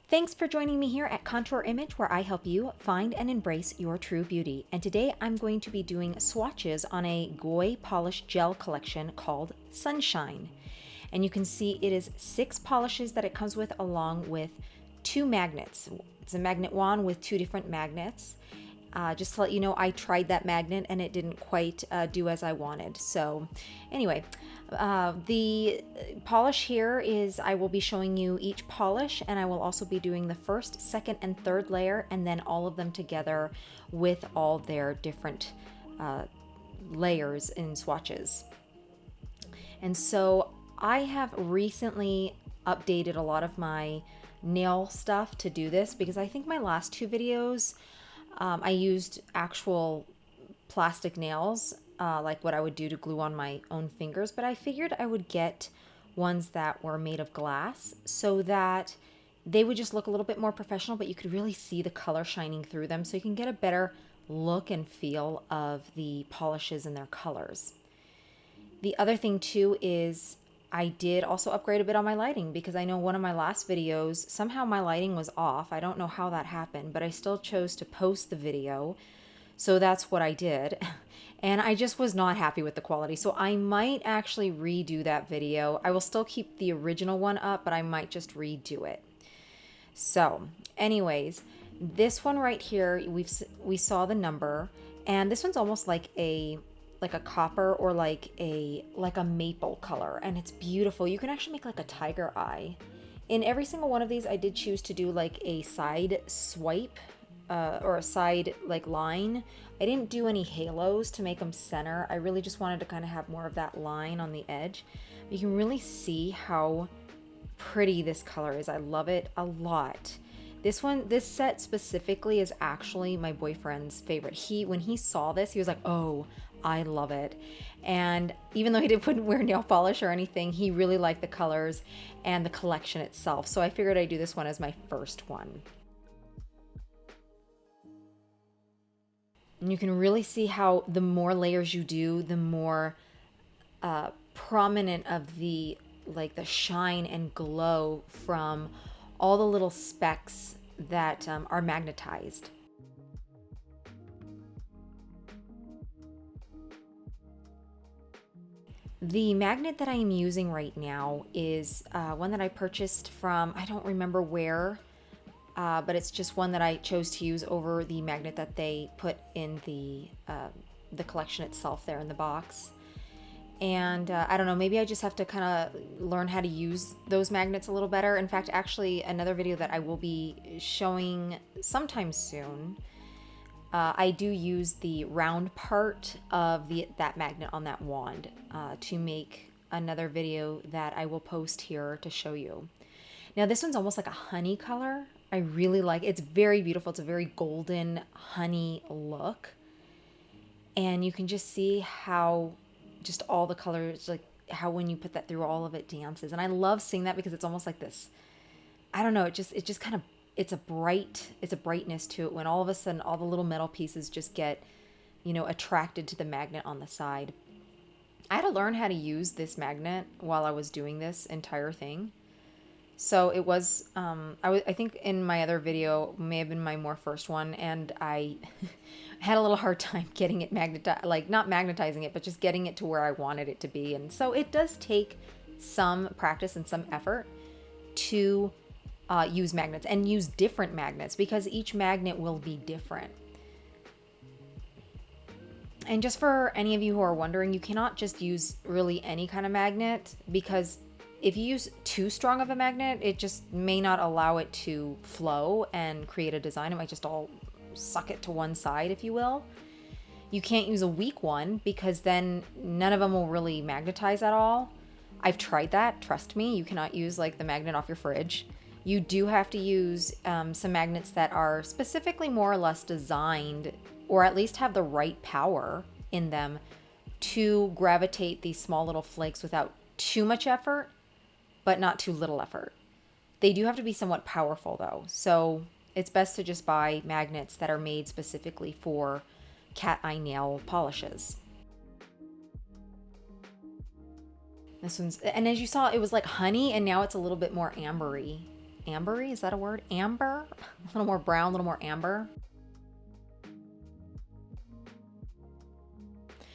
Thanks for joining me here at Contour Image, where I help you find and embrace your true beauty. And today I'm going to be doing swatches on a Gaoy polish gel collection called Sunshine. And you can see it is 6 polishes that it comes with, along with 2 magnets. It's a magnet wand with 2 different magnets. Just to let you know, I tried that magnet and it didn't quite do as I wanted. So anyway, the polish here is, I will be showing you each polish, and I will also be doing the first, second, and third layer, and then all of them together with all their different layers in swatches. And so I have recently updated a lot of my nail stuff to do this, because I think my last 2 videos I used actual plastic nails, like what I would do to glue on my own fingers, but I figured I would get ones that were made of glass so that they would just look a little bit more professional, but you could really see the color shining through them, so you can get a better look and feel of the polishes and their colors. The other thing too is I did also upgrade a bit on my lighting, because I know one of my last videos, somehow my lighting was off. I don't know how that happened, but I still chose to post the video. So that's what I did. And I just was not happy with the quality. So I might actually redo that video. I will still keep the original one up, but I might just redo it. So anyways, this one right here, we saw the number, and this one's almost like a copper, or like a maple color, and it's beautiful. You can actually make like a tiger eye. In every single one of these, I did choose to do like a side swipe or a side like line. I didn't do any halos to make them center. I really just wanted to kind of have more of that line on the edge. You can really see how pretty this color is. I love it a lot. This set specifically is actually my boyfriend's favorite. When he saw this, he was like, "Oh, I love it." And even though he wouldn't wear nail polish or anything, he really liked the colors and the collection itself. So I figured I'd do this one as my first one. And you can really see how the more layers you do, the more prominent of the shine and glow from all the little specks that are magnetized. The magnet that I am using right now is one that I purchased from, I don't remember where, but it's just one that I chose to use over the magnet that they put in the collection itself there in the box. And I don't know, maybe I just have to kind of learn how to use those magnets a little better. In fact, actually, another video that I will be showing sometime soon, I do use the round part of that magnet on that wand to make another video that I will post here to show you. Now, this one's almost like a honey color. I really like it. It's very beautiful. It's a very golden honey look. And you can just see how just all the colors, like how when you put that through, all of it dances. And I love seeing that, because it's almost like this, I don't know, it just kind of, it's a brightness to it when all of a sudden all the little metal pieces just get, attracted to the magnet on the side. I had to learn how to use this magnet while I was doing this entire thing. So it was, I think in my other video, may have been my more first one, and I had a little hard time getting it not magnetizing it, but just getting it to where I wanted it to be. And so it does take some practice and some effort to use magnets, and use different magnets, because each magnet will be different. And just for any of you who are wondering, you cannot just use really any kind of magnet, because if you use too strong of a magnet, it just may not allow it to flow and create a design. It might just all suck it to one side, if you will. You can't use a weak one, because then none of them will really magnetize at all. I've tried that. Trust me, you cannot use like the magnet off your fridge. You do have to use some magnets that are specifically more or less designed, or at least have the right power in them, to gravitate these small little flakes without too much effort, but not too little effort. They do have to be somewhat powerful though. So it's best to just buy magnets that are made specifically for cat eye nail polishes. This one's, and as you saw, it was like honey, and now it's a little bit more ambery. ambery. Is that a word? Amber? A little more brown, a little more amber.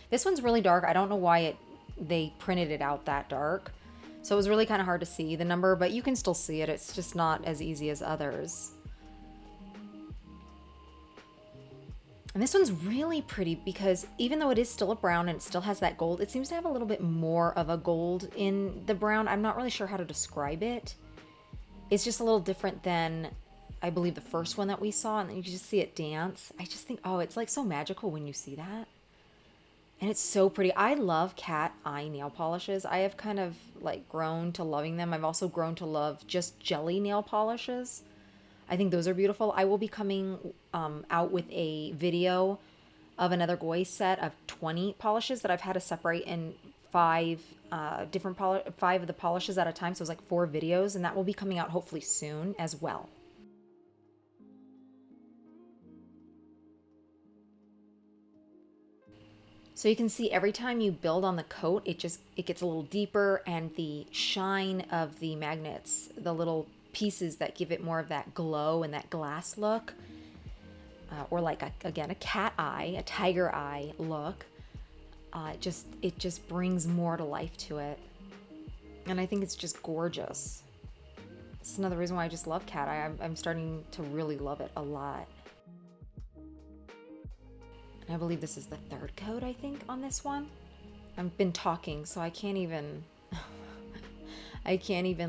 This one's really dark. I don't know why they printed it out that dark. So it was really kind of hard to see the number, but you can still see it. It's just not as easy as others. And this one's really pretty because even though it is still a brown and it still has that gold, it seems to have a little bit more of a gold in the brown. I'm not really sure how to describe it. It's just a little different than, I believe, the first one that we saw, and then you just see it dance. I just think, oh, it's like so magical when you see that. And it's so pretty. I love cat eye nail polishes. I have kind of like grown to loving them. I've also grown to love just jelly nail polishes. I think those are beautiful. I will be coming out with a video of another Gaoy set of 20 polishes that I've had to separate in five of the polishes at a time. So it's like 4 videos, and that will be coming out hopefully soon as well. So you can see every time you build on the coat, it gets a little deeper, and the shine of the magnets, the little pieces that give it more of that glow and that glass look, or like again a cat eye, a tiger eye look. It just brings more to life to it, and I think it's just gorgeous. It's another reason why I just love cat eye. I'm starting to really love it a lot. I believe this is the 3rd coat, I think, on this one. I've been talking, so I can't even,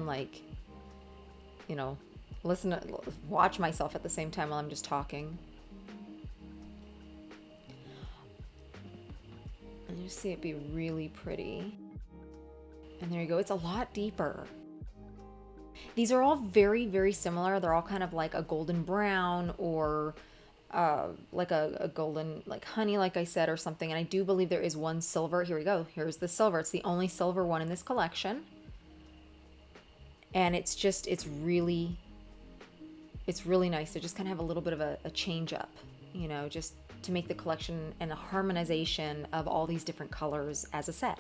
like, you know, watch myself at the same time while I'm just talking. And you see it be really pretty. And there you go. It's a lot deeper. These are all very, very similar. They're all kind of like a golden brown or like a golden, like honey, like I said, or something. And I do believe there is one silver. Here we go. Here's the silver. It's the only silver one in this collection. And it's really nice to just kind of have a little bit of a change up, you know, just to make the collection and a harmonization of all these different colors as a set.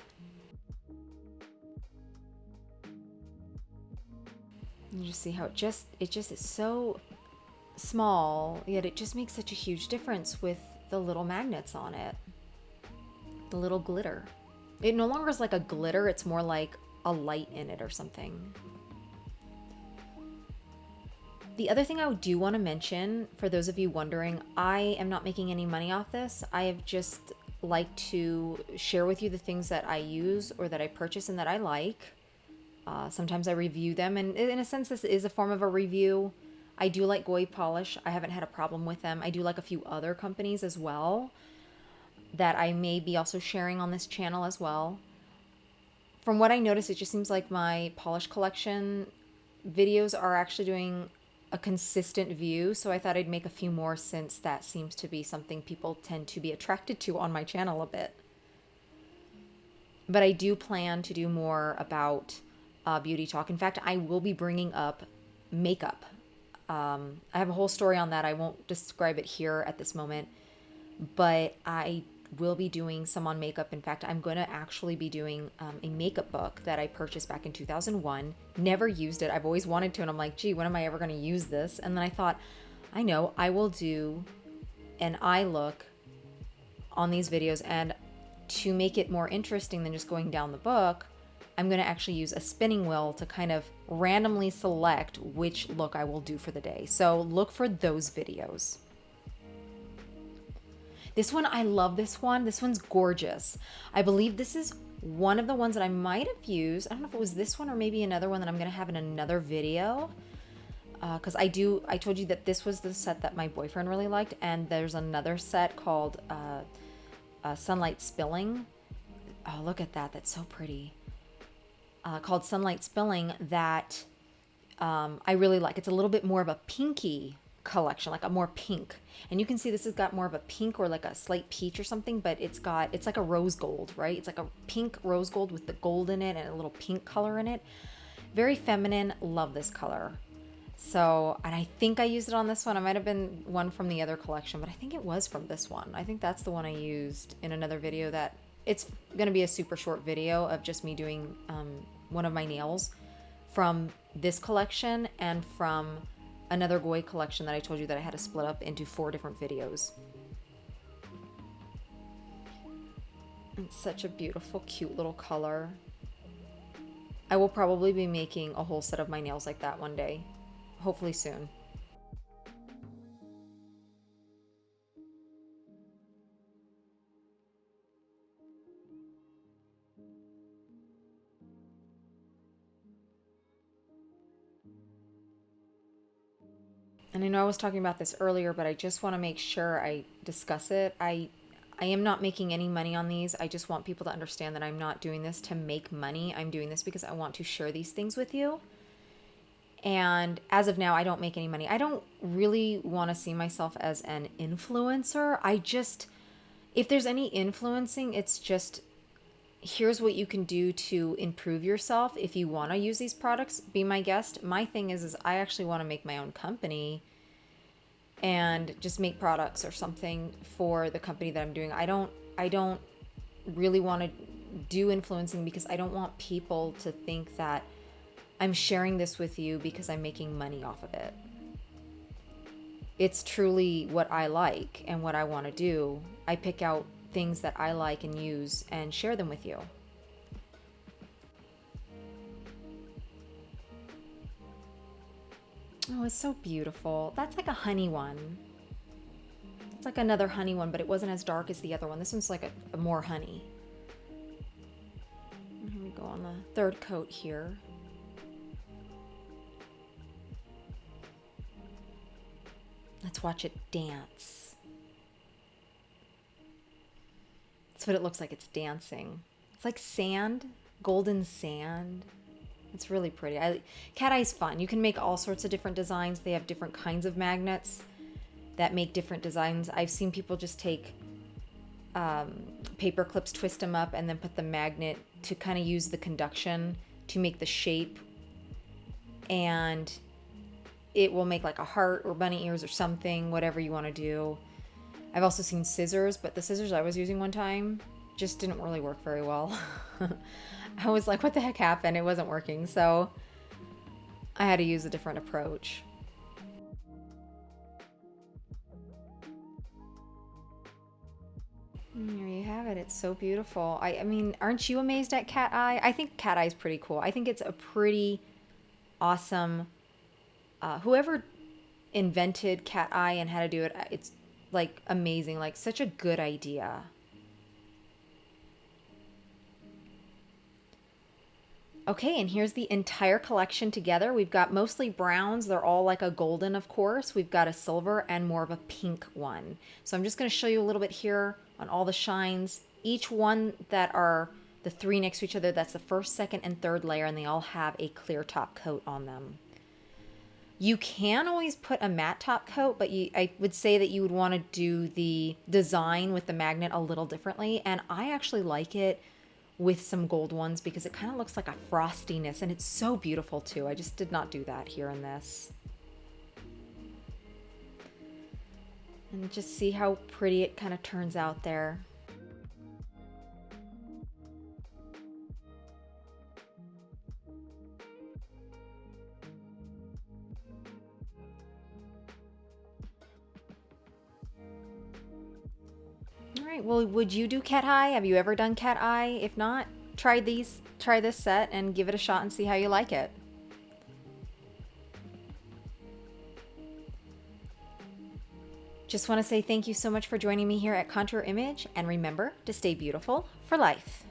You just see how it just is so small, yet it just makes such a huge difference with the little magnets on it, the little glitter. It no longer is like a glitter, it's more like a light in it or something. The other thing I do want to mention, for those of you wondering, I am not making any money off this. I have just like to share with you the things that I use or that I purchase and that I like. Sometimes I review them, and in a sense this is a form of a review. I do like Gaoy Polish. I haven't had a problem with them. I do like a few other companies as well that I may be also sharing on this channel as well. From what I noticed, it just seems like my polish collection videos are actually doing a consistent view, so I thought I'd make a few more since that seems to be something people tend to be attracted to on my channel a bit. But I do plan to do more about beauty talk. In fact, I will be bringing up makeup. I have a whole story on that. I won't describe it here at this moment, but I will be doing some on makeup. In fact, I'm going to actually be doing a makeup book that I purchased back in 2001. Never used it. I've always wanted to, and I'm like, gee, when am I ever going to use this? And then I thought, I know, I will do an eye look on these videos, and to make it more interesting than just going down the book, I'm going to actually use a spinning wheel to kind of randomly select which look I will do for the day. So look for those videos. This one, I love this one. This one's gorgeous. I believe this is one of the ones that I might have used. I don't know if it was this one or maybe another one that I'm going to have in another video. Because I told you that this was the set that my boyfriend really liked. And there's another set called Sunlight Spilling. Oh, look at that. That's so pretty. Called Sunlight Spilling that I really like. It's a little bit more of a pinky collection, like a more pink. And you can see this has got more of a pink or like a slight peach or something, but it's like a rose gold, right? It's like a pink rose gold with the gold in it and a little pink color in it. Very feminine. Love this color. So, and I think I used it on this one. It might have been one from the other collection, but I think it was from this one. I think that's the one I used in another video it's going to be a super short video of just me doing one of my nails from this collection and from another Gaoy collection that I told you that I had to split up into 4 different videos. It's such a beautiful, cute little color. I will probably be making a whole set of my nails like that one day, hopefully soon. And I know I was talking about this earlier, but I just want to make sure I discuss it. I am not making any money on these. I just want people to understand that I'm not doing this to make money. I'm doing this because I want to share these things with you. And as of now, I don't make any money. I don't really want to see myself as an influencer. If there's any influencing, it's just, here's what you can do to improve yourself. If you want to use these products, be my guest. My thing is I actually want to make my own company and just make products or something for the company that I'm doing. I don't really want to do influencing because I don't want people to think that I'm sharing this with you because I'm making money off of it. It's truly what I like and what I want to do. I pick out things that I like and use and share them with you. Oh, it's so beautiful. That's like a honey one. It's like another honey one, but it wasn't as dark as the other one. This one's like a more honey. And here we go on the third coat here. Let's watch it dance. That's what it looks like. It's dancing. It's like sand, golden sand. It's really pretty. Cat eye's fun. You can make all sorts of different designs. They have different kinds of magnets that make different designs. I've seen people just take paper clips, twist them up, and then put the magnet to kind of use the conduction to make the shape. And it will make like a heart or bunny ears or something, whatever you want to do. I've also seen scissors, but the scissors I was using one time just didn't really work very well. I was like, what the heck happened? It wasn't working. So I had to use a different approach. And there you have it. It's so beautiful. I mean, aren't you amazed at cat eye? I think cat eye is pretty cool. I think it's a pretty awesome, whoever invented cat eye and how to do it, it's like amazing, like such a good idea. Okay, and here's the entire collection together. We've got mostly browns. They're all like a golden, of course. We've got a silver and more of a pink one. So I'm just going to show you a little bit here on all the shines. Each one that are the 3 next to each other, that's the first, second, and third layer, and they all have a clear top coat on them. You can always put a matte top coat, but I would say that you would want to do the design with the magnet a little differently. And I actually like it with some gold ones because it kind of looks like a frostiness, and it's so beautiful too. I just did not do that here in this. And just see how pretty it kind of turns out there. All right, well, would you do cat eye? Have you ever done cat eye? If not, try this set and give it a shot and see how you like it. Just want to say thank you so much for joining me here at Contour Image, and remember to stay beautiful for life.